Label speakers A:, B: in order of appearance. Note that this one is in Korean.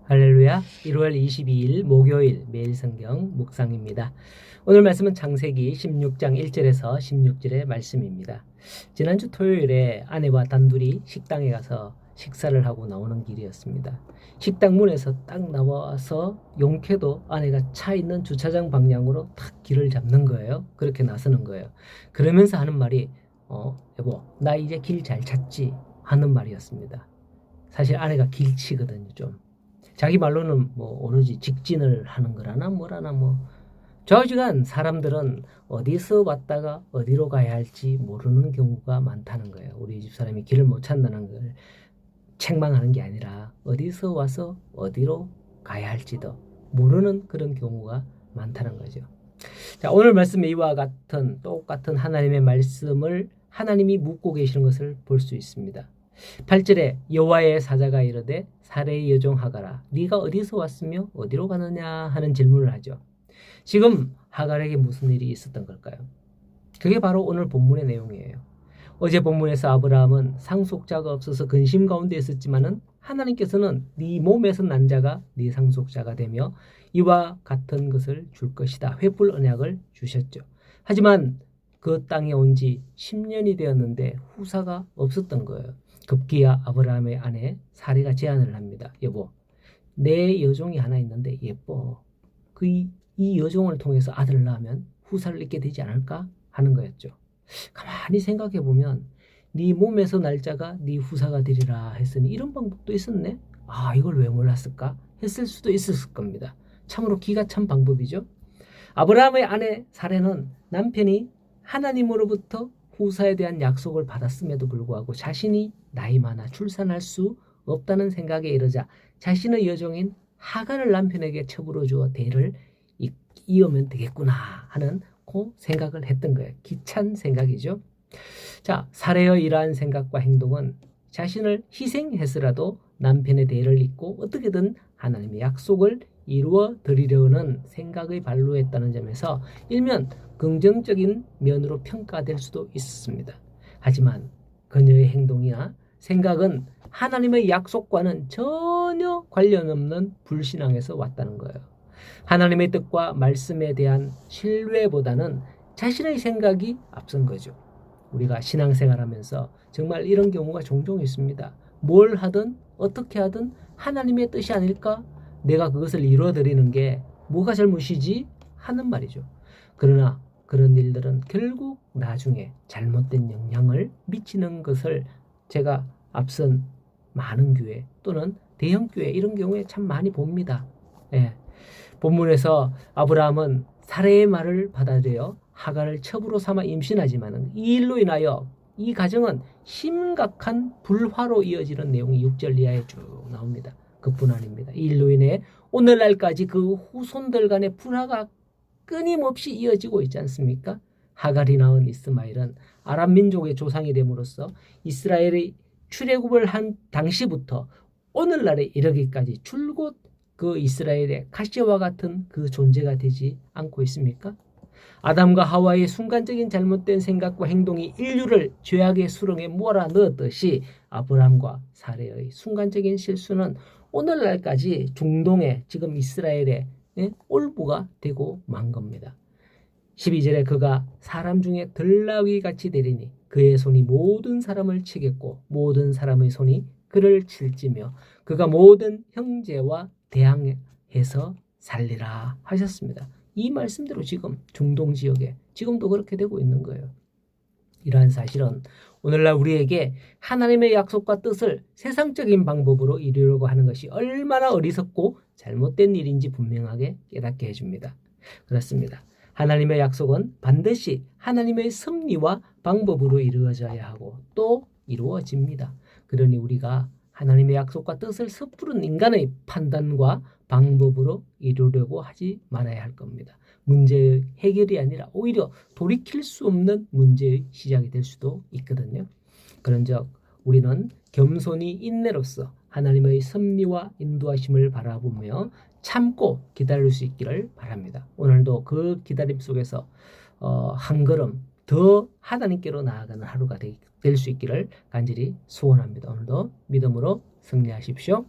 A: 할렐루야. 1월 22일 목요일 매일 성경 묵상입니다. 오늘 말씀은 창세기 16장 1절에서 16절의 말씀입니다. 지난주 토요일에 아내와 단둘이 식당에 가서 식사를 하고 나오는 길이었습니다. 식당 문에서 딱 나와서 용케도 아내가 차 있는 주차장 방향으로 탁 길을 잡는 거예요. 그렇게 나서는 거예요. 그러면서 하는 말이 여보 나 이제 길 잘 찾지 하는 말이었습니다. 사실 아내가 길치거든요. 좀 자기 말로는 오로지 직진을 하는 거라나 뭐라나 좌우지간 사람들은 어디서 왔다가 어디로 가야 할지 모르는 경우가 많다는 거예요. 우리 집사람이 길을 못 찾는다는 걸 책망하는 게 아니라 어디서 와서 어디로 가야 할지도 모르는 그런 경우가 많다는 거죠. 자, 오늘 말씀 이와 같은 똑같은 하나님의 말씀을 하나님이 묻고 계시는 것을 볼 수 있습니다. 8절에 여호와의 사자가 이르되 사레의 여종 하갈아 네가 어디서 왔으며 어디로 가느냐 하는 질문을 하죠. 지금 하갈에게 무슨 일이 있었던 걸까요? 그게 바로 오늘 본문의 내용이에요. 어제 본문에서 아브라함은 상속자가 없어서 근심 가운데 있었지만은 하나님께서는 네 몸에서 난 자가 네 상속자가 되며 이와 같은 것을 줄 것이다. 횃불 언약을 주셨죠. 하지만 그 땅에 온 지 10년이 되었는데 후사가 없었던 거예요. 급기야 아브라함의 아내 사레가 제안을 합니다. 여보, 내 여종이 하나 있는데 예뻐. 이 여종을 통해서 아들을 낳으면 후사를 잇게 되지 않을까 하는 거였죠. 가만히 생각해 보면 네 몸에서 날짜가 네 후사가 되리라 했으니 이런 방법도 있었네. 이걸 왜 몰랐을까 했을 수도 있었을 겁니다. 참으로 기가 찬 방법이죠. 아브라함의 아내 사레는 남편이 하나님으로부터 후사에 대한 약속을 받았음에도 불구하고 자신이 나이 많아 출산할 수 없다는 생각에 이르자 자신의 여종인 하갈을 남편에게 첩으로 주어 대를 이으면 되겠구나 하는 그 생각을 했던 거예요. 기찬 생각이죠. 자, 사레의 이러한 생각과 행동은 자신을 희생해서라도 남편의 대를 잇고 어떻게든 하나님의 약속을 이루어 드리려는 생각의 발로했다는 점에서 일면 긍정적인 면으로 평가될 수도 있습니다. 하지만 그녀의 행동이나 생각은 하나님의 약속과는 전혀 관련 없는 불신앙에서 왔다는 거예요. 하나님의 뜻과 말씀에 대한 신뢰보다는 자신의 생각이 앞선 거죠. 우리가 신앙생활하면서 정말 이런 경우가 종종 있습니다. 뭘 하든 어떻게 하든 하나님의 뜻이 아닐까? 내가 그것을 이루어드리는 게 뭐가 잘못이지? 하는 말이죠. 그러나 그런 일들은 결국 나중에 잘못된 영향을 미치는 것을 제가 앞선 많은 교회 또는 대형 교회 이런 경우에 참 많이 봅니다. 본문에서 아브라함은 사레의 말을 받아들여 하갈을 첩으로 삼아 임신하지만 이 일로 인하여 이 가정은 심각한 불화로 이어지는 내용이 6절 이하에 쭉 나옵니다. 그뿐 아닙니다. 이 일로 인해 오늘날까지 그 후손들 간의 불화가 끊임없이 이어지고 있지 않습니까? 하갈이 낳은 이스마엘은 아람 민족의 조상이 됨으로써 이스라엘의 출애굽을 한 당시부터 오늘날에 이르기까지 줄곧 그 이스라엘의 가시와 같은 그 존재가 되지 않고 있습니까? 아담과 하와의 순간적인 잘못된 생각과 행동이 인류를 죄악의 수렁에 몰아넣었듯이 아브라함과 사레의 순간적인 실수는 오늘날까지 중동의 지금 이스라엘의 올부가 되고 만 겁니다. 12절에 그가 사람 중에 들나귀 같이 되리니 그의 손이 모든 사람을 치겠고 모든 사람의 손이 그를 칠지며 그가 모든 형제와 대항해서 살리라 하셨습니다. 이 말씀대로 지금 중동 지역에 지금도 그렇게 되고 있는 거예요. 이러한 사실은 오늘날 우리에게 하나님의 약속과 뜻을 세상적인 방법으로 이루려고 하는 것이 얼마나 어리석고 잘못된 일인지 분명하게 깨닫게 해줍니다. 그렇습니다. 하나님의 약속은 반드시 하나님의 섭리와 방법으로 이루어져야 하고 또 이루어집니다. 그러니 우리가 하나님의 약속과 뜻을 섣부른 인간의 판단과 방법으로 이루려고 하지 말아야 할 겁니다. 문제의 해결이 아니라 오히려 돌이킬 수 없는 문제의 시작이 될 수도 있거든요. 그런즉 우리는 겸손히 인내로서 하나님의 섭리와 인도하심을 바라보며 참고 기다릴 수 있기를 바랍니다. 오늘도 그 기다림 속에서 한 걸음 더 하나님께로 나아가는 하루가 될 수 있기를 간절히 소원합니다. 오늘도 믿음으로 승리하십시오.